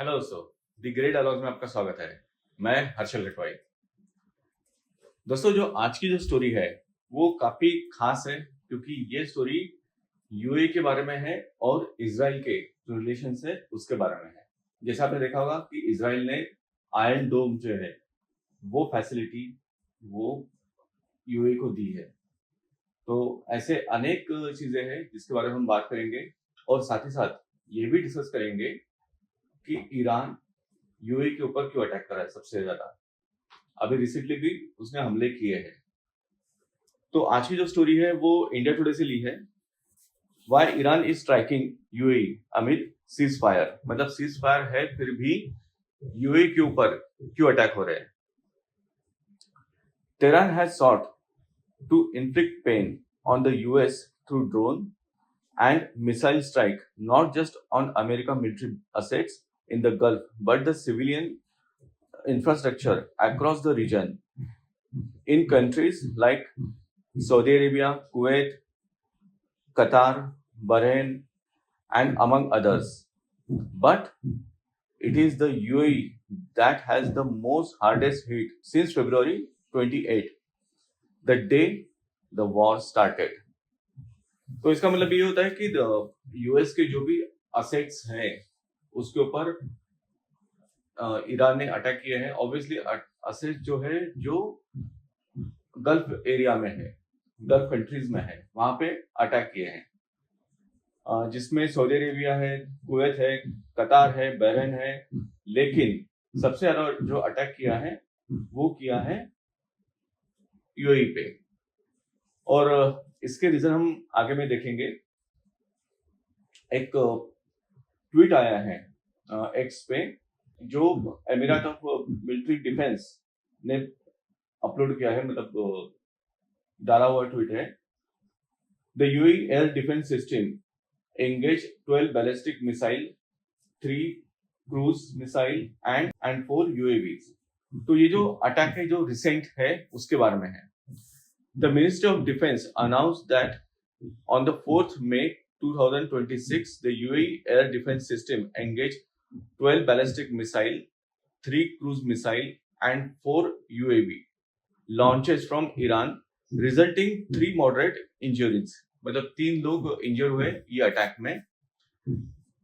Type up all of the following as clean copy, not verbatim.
Hello दोस्तों, the great dialogues में आपका स्वागत है। मैं हर्षल गटवाई। दोस्तों, जो आज की जो स्टोरी है वो काफी खास है क्योंकि ये स्टोरी यूएई के बारे में है और इजराइल के जो रिलेशन है उसके बारे में है। जैसे आपने देखा होगा कि इजराइल ने आयरन डोम जो है वो फैसिलिटी वो यूएई को दी है। तो ऐसे अनेक चीजें हैं जिसके बारे में हम बात करेंगे और साथ ही साथ ये भी डिस्कस करेंगे कि ईरान यूएई के ऊपर क्यों अटैक कर रहा है सबसे ज्यादा। अभी रिसेंटली भी उसने हमले किए हैं। तो आज की जो स्टोरी है वो इंडिया टुडे से ली है। Why Iran is striking UAE amid cease fire, मतलब सीज फायर है फिर भी यूएई के ऊपर क्यों अटैक हो रहे हैं। Tehran has sought to inflict pain on the US through drone and missile strike, not just on American military assets in the Gulf, but the civilian infrastructure across the region in countries like Saudi Arabia, Kuwait, Qatar, Bahrain, and among others. But it is the UAE that has the most hardest hit since February 28, the day the war started. तो इसका मतलब ये होता है कि US के जो भी असेट्स हैं उसके ऊपर ईरान ने अटैक किए हैं। ऑब्वियसली असेट्स जो है जो गल्फ एरिया में है, गल्फ कंट्रीज में है, वहां पे अटैक किए हैं, जिसमें सऊदी अरेबिया है, कुवैत है, कतार है, बहरीन है। लेकिन सबसे ज्यादा जो अटैक किया है वो किया है यूएई पे। और इसके रीजन हम आगे में देखेंगे। एक ट्वीट आया है एक्स पे जो एमिरेट ऑफ मिलिट्री डिफेंस ने अपलोड किया है, मतलब डाला हुआ ट्वीट है। The UAE air defence system engage 12 ballistic missile, 3 cruise missile and 4 UAVs। तो ये जो अटैक है जो रिसेंट है उसके बारे में है। The Ministry of Defense announced that on the 4th May 2026, the UAE air defense system engaged 12 ballistic missile, 3 cruise missile and 4 UAV launches from Iran, resulting 3 moderate injuries। मतलब 3 लोग इंजर हुए ये अटैक में।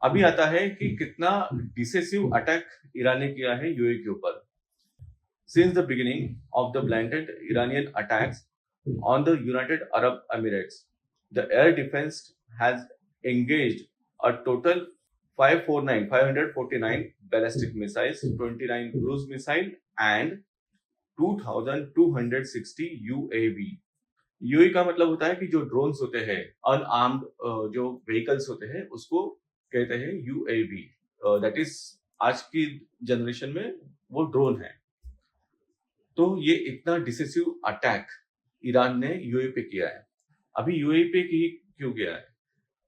अभी आता है कि कितना डिसेसिव अटैक ईरान ने किया है यूएई के ऊपर। Since the beginning of the blanket Iranian attacks on the United Arab Emirates, the air defence has engaged a total 549 ballistic missiles, 29 cruise missile and 2260 UAV. UAV का मतलब होता है कि जो ड्रोन्स होते हैं, अनआर्म्ड जो व्हीकल्स होते हैं उसको कहते हैं यूएवी। दैट इज आज की जनरेशन में वो ड्रोन है। तो ये इतना डिसेसिव अटैक ईरान ने यूएई पे किया है। अभी यूएई पे क्यों किया है?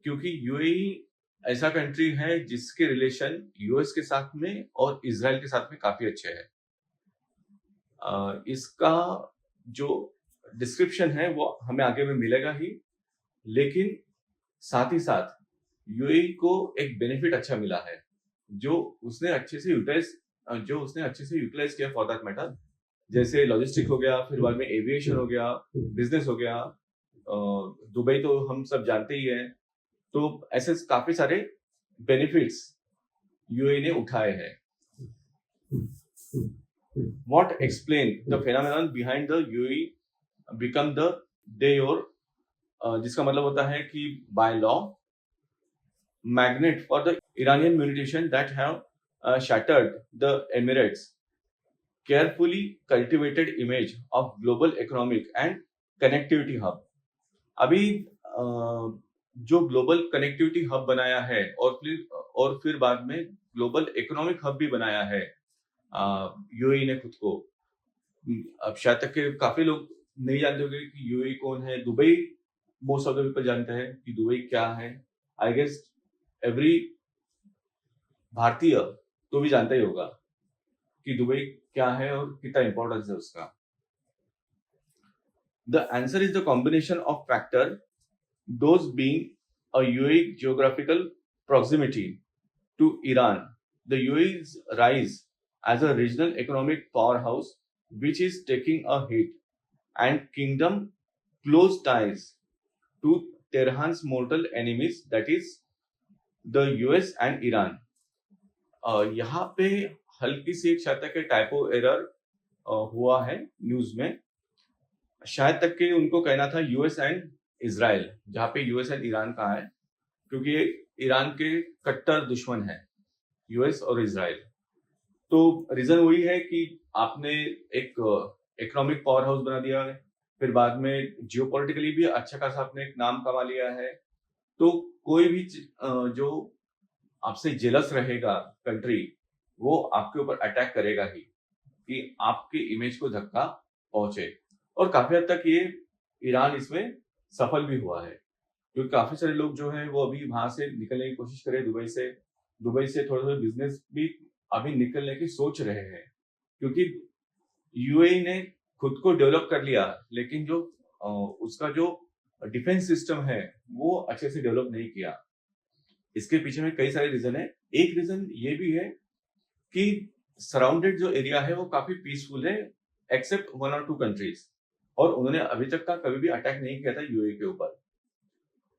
क्योंकि यूएई ऐसा कंट्री है जिसके रिलेशन यूएस के साथ में और इजराइल के साथ में काफी अच्छे हैं। इसका जो डिस्क्रिप्शन है वो हमें आगे में मिलेगा ही, लेकिन साथ ही साथ यूएई को एक बेनिफिट अच्छा मिला है जो उसने अच्छे से यूटिलाइज किया फॉर दैट मैटर। जैसे लॉजिस्टिक हो गया, फिर बाद में एविएशन हो गया, बिजनेस हो गया, दुबई तो हम सब जानते ही हैं। तो ऐसे काफी सारे बेनिफिट्स यूएई ने उठाए हैं। What explain the phenomenon behind the UAE become the de jure, जिसका मतलब होता है कि by law magnet for the Iranian munition that have shattered the Emirates carefully cultivated image of global economic and connectivity hub। अभी जो global connectivity hub बनाया है और फिर बाद में ग्लोबल इकोनॉमिक हब भी बनाया है यूएई ने खुद को। अब शायद तक के काफी लोग नहीं जानते होंगे कि यूएई कौन है। Dubai most of the people जानते हैं कि दुबई क्या है। आई गेस एवरी भारतीय तो भी जानता ही होगा कि दुबई क्या है और कितना इंपॉर्टेंस है उसका। The answer is the combination of factor, those being a UAE geographical proximity to Iran, the UAE's rise as a regional economic powerhouse, which is taking a hit, and kingdom close ties to Tehran's mortal enemies, that is the US and Iran. यहाँ पे हल्की सी एक शायद तक के typo error हुआ है news में, शायद तक के उनको कहना था यूएस एंड इजराइल, जहाँ पे यूएस एंड ईरान कहा है, क्योंकि ये ईरान के कट्टर दुश्मन है यूएस और इजराइल। तो रीजन वही है कि आपने एक इकोनॉमिक पावर हाउस बना दिया है, फिर बाद में जियोपॉलिटिकली भी अच्छा खासा आपने एक नाम कमा लिया है, तो कोई भी जो आपसे जेलस रहेगा कंट्री, वो आपके ऊपर अटैक करेगा ही कि आपके इमेज को धक्का पहुंचे। और काफी हद तक ये ईरान इसमें सफल भी हुआ है, क्योंकि काफी सारे लोग जो है वो अभी वहां से निकलने की कोशिश कर रहे हैं, दुबई से थोड़ा थोड़ा बिजनेस भी अभी निकलने की सोच रहे हैं, क्योंकि यूएई ने खुद को डेवलप कर लिया, लेकिन जो उसका जो डिफेंस सिस्टम है वो अच्छे से डेवलप नहीं किया। इसके पीछे में कई सारे रीजन है। एक रीजन ये भी है कि सराउंडेड जो एरिया है वो काफी पीसफुल है, एक्सेप्ट 1 और 2 कंट्रीज, और उन्होंने अभी तक का कभी भी अटैक नहीं किया था यूएई के ऊपर।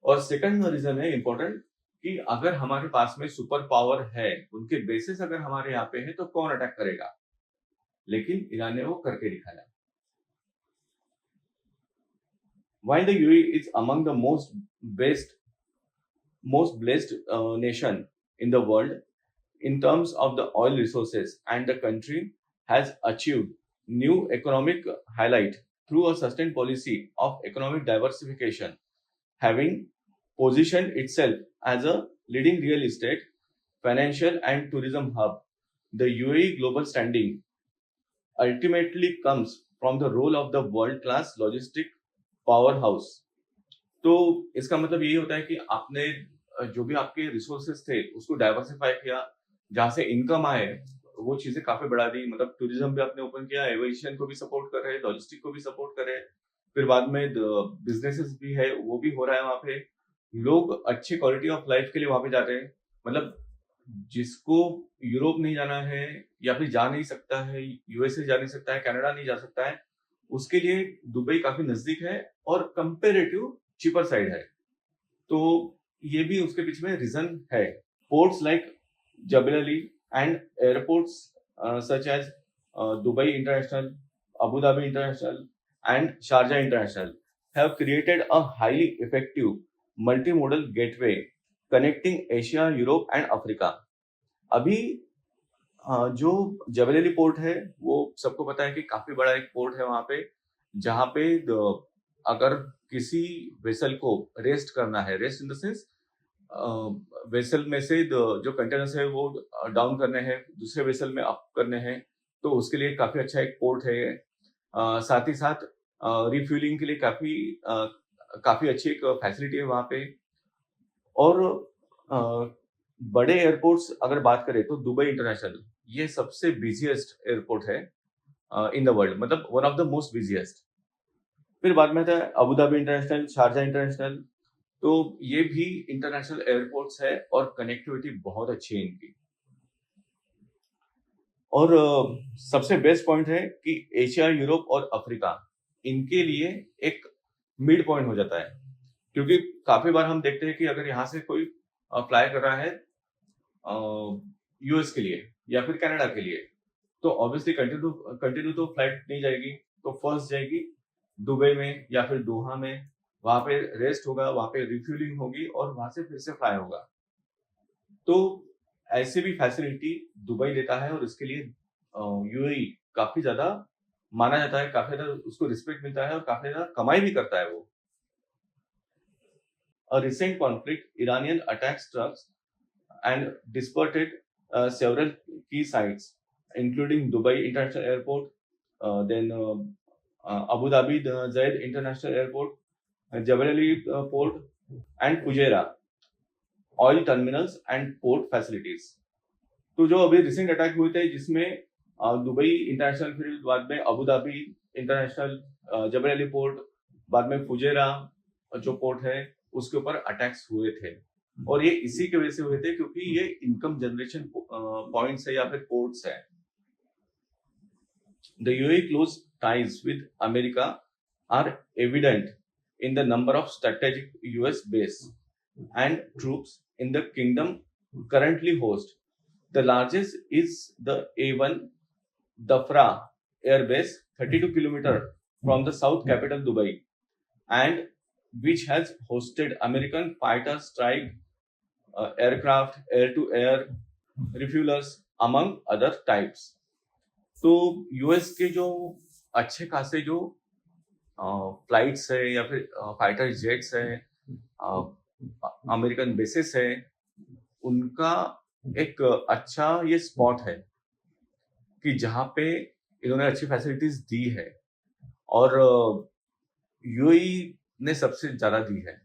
और सेकंड रीजन है इंपॉर्टेंट कि अगर हमारे पास में सुपर पावर है, उनके बेसिस अगर हमारे यहाँ पे है, तो कौन अटैक करेगा? लेकिन ईरान ने वो करके दिखाया। While the UAE is among the most blessed nation in the world in terms of the oil resources, and the country has achieved new economic highlight through a sustained policy of economic diversification, having positioned itself as a leading real estate, financial and tourism hub. The UAE global standing ultimately comes from the role of the world-class logistic powerhouse. तो इसका मतलब यही होता है कि आपने जो भी आपके रिसोर्सेस थे उसको डाइवर्सिफाई किया, जहां से इनकम आए वो चीजें काफी बढ़ा दी। मतलब टूरिज्म भी आपने ओपन किया, एविएशन को भी सपोर्ट कर रहे हैं, लॉजिस्टिक को भी सपोर्ट कर रहे हैं, फिर बाद में बिजनेसेस भी है वो भी हो रहा है। वहां पे लोग अच्छी क्वालिटी ऑफ लाइफ के लिए वहां पे जाते हैं। मतलब जिसको यूरोप नहीं जाना है या फिर जा नहीं सकता है, यूएसए जा नहीं सकता है, कनाडा नहीं जा सकता है, उसके लिए दुबई काफी नजदीक है और कंपेरेटिव चीपर साइड है। तो ये भी उसके पीछे में रीजन है। Ports like Jebel Ali and airports such as Dubai international, Abu Dhabi international and Sharjah international have created a highly effective multimodal gateway connecting Asia, Europe and Africa. अभी जो जबल अली पोर्ट है वो सबको पता है कि काफी बड़ा एक पोर्ट है वहां पे, जहां पे अगर किसी वेसल को रेस्ट करना है, rest in the sense vessel में से जो कंटेनर्स है वो डाउन करने हैं, दूसरे वेसल में अप करने हैं, तो उसके लिए काफी अच्छा एक पोर्ट है। साथ ही साथ रिफ्यूलिंग के लिए काफी अच्छी एक फैसिलिटी है वहां पे। और बड़े एयरपोर्ट्स अगर बात करें तो दुबई इंटरनेशनल ये सबसे बिजिएस्ट एयरपोर्ट है इन द वर्ल्ड, मतलब one of the most busiest. फिर बाद में था Abu Dhabi international, Sharjah international, तो ये भी इंटरनेशनल एयरपोर्ट्स है और कनेक्टिविटी बहुत अच्छी है इनकी। और सबसे बेस्ट पॉइंट है कि एशिया, यूरोप और अफ्रीका इनके लिए एक मिड पॉइंट हो जाता है, क्योंकि काफी बार हम देखते हैं कि अगर यहाँ से कोई अप्लाई कर रहा है यूएस के लिए या फिर कनाडा के लिए, तो ऑब्वियसली कंटिन्यू तो फ्लाइट नहीं जाएगी, तो फर्स्ट जाएगी दुबई में या फिर दोहा में, वहां पे रेस्ट होगा, वहां पे रिफ्यूलिंग होगी और वहां से फिर से फ्लाई होगा। तो ऐसे भी फैसिलिटी दुबई देता है और इसके लिए यूएई काफी ज्यादा माना जाता है, काफी ज्यादा उसको रिस्पेक्ट मिलता है और काफी ज्यादा कमाई भी करता है वो। A recent conflict, Iranian attacks trucks and dispersed several key sites, including Dubai International Airport, then Abu Dhabi Zayed International Airport, Jebel Ali Port, and Fujairah oil terminals and port facilities. तो जो अभी recent attack हुए थे जिसमें Dubai international, फिर बाद में Abu Dhabi international, जबल Ali port, बाद में फुजेरा जो पोर्ट है उसके ऊपर अटैक्स हुए थे। और ये इसी की वजह से हुए थे क्योंकि ये इनकम जनरेशन पॉइंट्स है या फिर पोर्ट्स है। The UAE close ties with America are evident in the number of strategic US base and troops in the kingdom currently host. The largest is the A1 Dafra Air Base, 32 kilometers from the south capital Dubai, and which has hosted American fighter strike aircraft, air-to-air refuelers, among other types. तो US के जो अच्छे खासे जो flights है या फिर fighter jets है, अमेरिकन बेसिस है, उनका एक अच्छा ये स्पॉट है कि जहाँ पे इन्होंने अच्छी फैसिलिटीज दी है और यूएई ने सबसे ज्यादा दी है।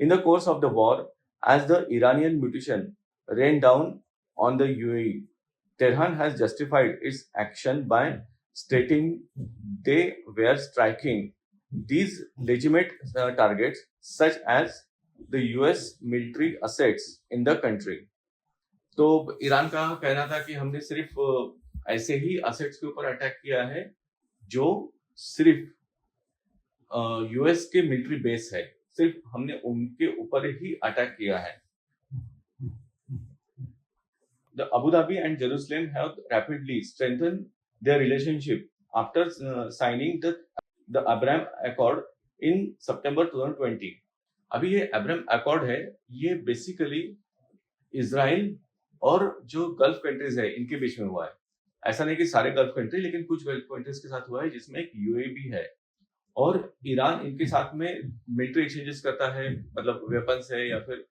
In the course of the war, as the Iranian munition rain down on the UAE, Tehran has justified its action by stating they were striking these legitimate targets such as the US military assets in the country. तो Iran का कहना था कि हमने सिर्फ ऐसे ही assets के ऊपर अटैक किया है जो सिर्फ यूएस के मिलिट्री बेस है, सिर्फ हमने उनके ऊपर ही अटैक किया है। The Abu Dhabi and Jerusalem have rapidly strengthened their relationship after signing the Abraham Accord in September 2020. अभी ये अब्राहम अकॉर्ड है, ये बेसिकली इजराइल और जो गल्फ कंट्रीज है इनके बीच में हुआ है। ऐसा नहीं कि सारे गल्फ कंट्री, लेकिन कुछ गल्फ कंट्रीज के साथ हुआ है जिसमें एक यूएई भी है और ईरान इनके साथ में मिलिट्री एक्सचेंजेस करता है, मतलब वेपन्स है या फिर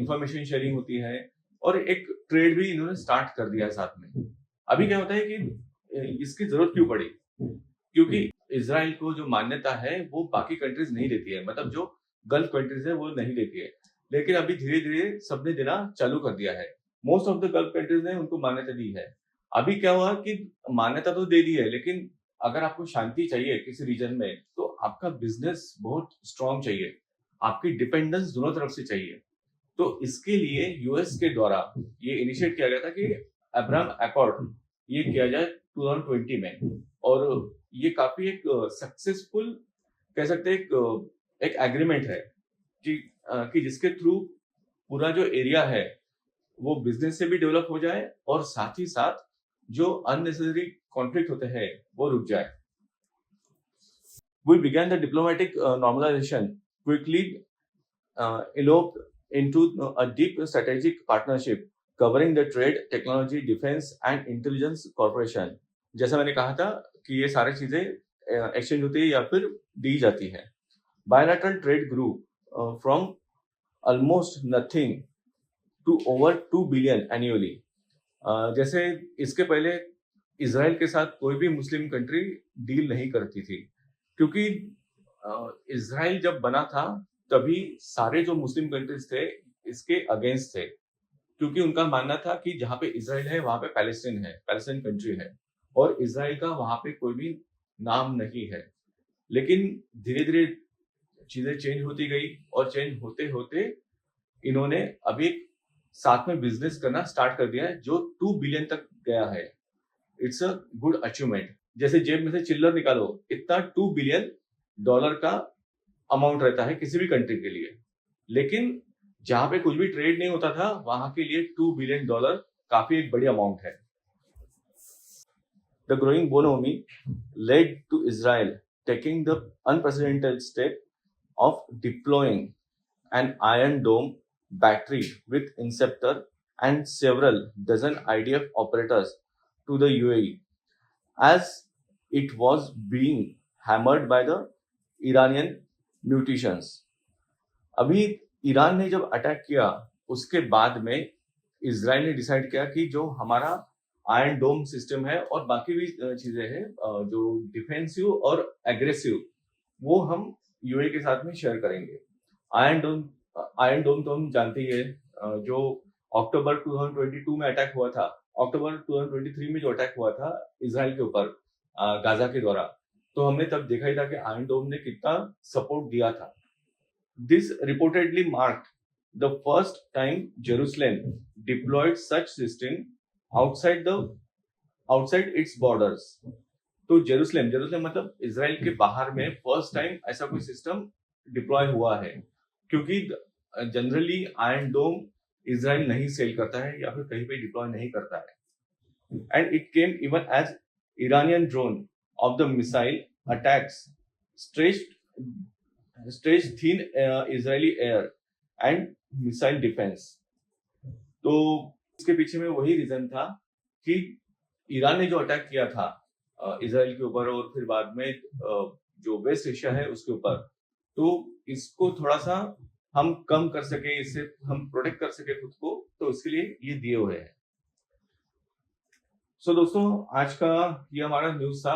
इंफॉर्मेशन शेयरिंग होती है और एक ट्रेड भी इन्होंने स्टार्ट कर दिया साथ में। अभी क्या होता है कि इसकी जरूरत क्यों पड़ी? क्योंकि इजराइल को जो मान्यता है वो बाकी कंट्रीज नहीं देती है, मतलब जो गल्फ कंट्रीज है वो नहीं देती है, लेकिन अभी धीरे धीरे सबने देना चालू कर दिया है। Most of the gulf countries ने उनको मान्यता दी है। अभी क्या हुआ कि मान्यता तो दे दी है, लेकिन अगर आपको शांति चाहिए किसी रीजन में तो आपका बिजनेस बहुत स्ट्रांग चाहिए, आपकी डिपेंडेंस दोनों तरफ से चाहिए। तो इसके लिए यूएस के द्वारा ये इनिशिएट किया गया था कि अब्राहम अकॉर्ड ये किया जाए 2020 में, और ये काफी एक सक्सेसफुल कह सकते हैं एक एग्रीमेंट है कि जिसके थ्रू पूरा जो एरिया है वो बिजनेस से भी डेवलप हो जाए और साथ ही साथ जो अननेसेसरी कॉन्फ्लिक्ट होते हैं वो रुक जाए। We began the diplomatic normalization, quickly eloped into a deep strategic partnership covering the trade, technology, defense and intelligence cooperation. जैसा मैंने कहा था कि ये सारी चीजें एक्सचेंज होती है या फिर दी जाती है। Bilateral trade grew from almost nothing to over 2 billion annually. जैसे इसके पहले इजराइल के साथ कोई भी मुस्लिम कंट्री डील नहीं करती थी, क्योंकि इजराइल जब बना था तभी सारे जो मुस्लिम कंट्रीज थे इसके अगेंस्ट थे, क्योंकि उनका मानना था कि जहाँ पे इजराइल है वहां पे पैलेस्टीन है, पैलेस्टीन कंट्री है और इजराइल का वहां पे कोई भी नाम नहीं है। लेकिन धीरे धीरे चीजें चेंज होती गई और चेंज होते होते इन्होंने अभी साथ में बिजनेस करना स्टार्ट कर दिया है जो 2 बिलियन तक गया है। It's a good achievement. जैसे जेब में से चिल्लर निकालो, इतना 2 बिलियन डॉलर का अमाउंट रहता है किसी भी कंट्री के लिए, लेकिन जहां पे कुछ भी ट्रेड नहीं होता था वहां के लिए 2 बिलियन डॉलर काफी एक बड़ी अमाउंट है। The growing bonhomie led to Israel taking the unprecedented step of deploying an Iron Dome battery with Inceptor and several dozen IDF operators to the UAE as it was being hammered by the Iranian munitions. अभी Iran ने जब attack किया उसके बाद में Israel ने decide किया कि जो हमारा आयरन डोम सिस्टम है और बाकी भी चीजें हैं जो डिफेंसिव और एग्रेसिव, वो हम यूए के साथ में शेयर करेंगे। आयरन डोम तो हम जानते ही है, जो अक्टूबर 2022 में अटैक हुआ था, अक्टूबर 2023 में जो अटैक हुआ था इजराइल के ऊपर गाजा के द्वारा, तो हमने तब देखा ही था कि आयरन डोम ने कितना सपोर्ट दिया था। This reportedly marked the first time Jerusalem deployed such system outside its borders. तो जेरूसलम मतलब इसराइल के बाहर में फर्स्ट टाइम ऐसा कोई सिस्टम डिप्लॉय हुआ है, क्योंकि जनरली आयरन डोम इसराइल नहीं सेल करता है या फिर कहीं पे डिप्लॉय नहीं करता है. And it came even as Iranian drone of the missile attacks stretched thin Israeli air and missile defense. तो इसके पीछे में वही रीजन था कि ईरान ने जो अटैक किया था इसराइल के ऊपर और फिर बाद में जो वेस्ट एशिया है उसके ऊपर, तो इसको थोड़ा सा हम कम कर सके, इससे हम प्रोटेक्ट कर सके खुद को, तो इसके लिए ये दिए हुए हैं. सो दोस्तों, आज का ये हमारा न्यूज था,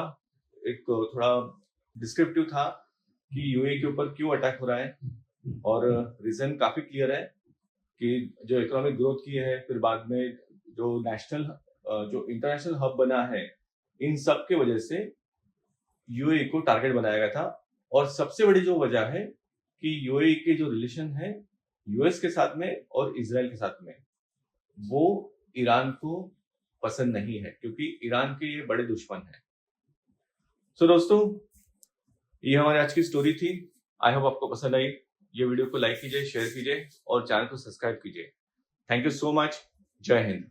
एक थोड़ा डिस्क्रिप्टिव था कि यूएई के ऊपर क्यों अटैक हो रहा है, और रीजन काफी क्लियर है कि जो इकोनॉमिक ग्रोथ की है, फिर बाद में जो इंटरनेशनल हब बना है, इन सब के वजह से यूएई को टारगेट बनाया गया था. और सबसे बड़ी जो वजह है कि यूएई के जो रिलेशन है यूएस के साथ में और इजराइल के साथ में, वो ईरान को पसंद नहीं है, क्योंकि ईरान के ये बड़े दुश्मन हैं. सो दोस्तों, ये हमारी आज की स्टोरी थी. आई होप आपको पसंद आई. ये वीडियो को लाइक कीजिए, शेयर कीजिए और चैनल को सब्सक्राइब कीजिए. Thank you so much. जय हिंद.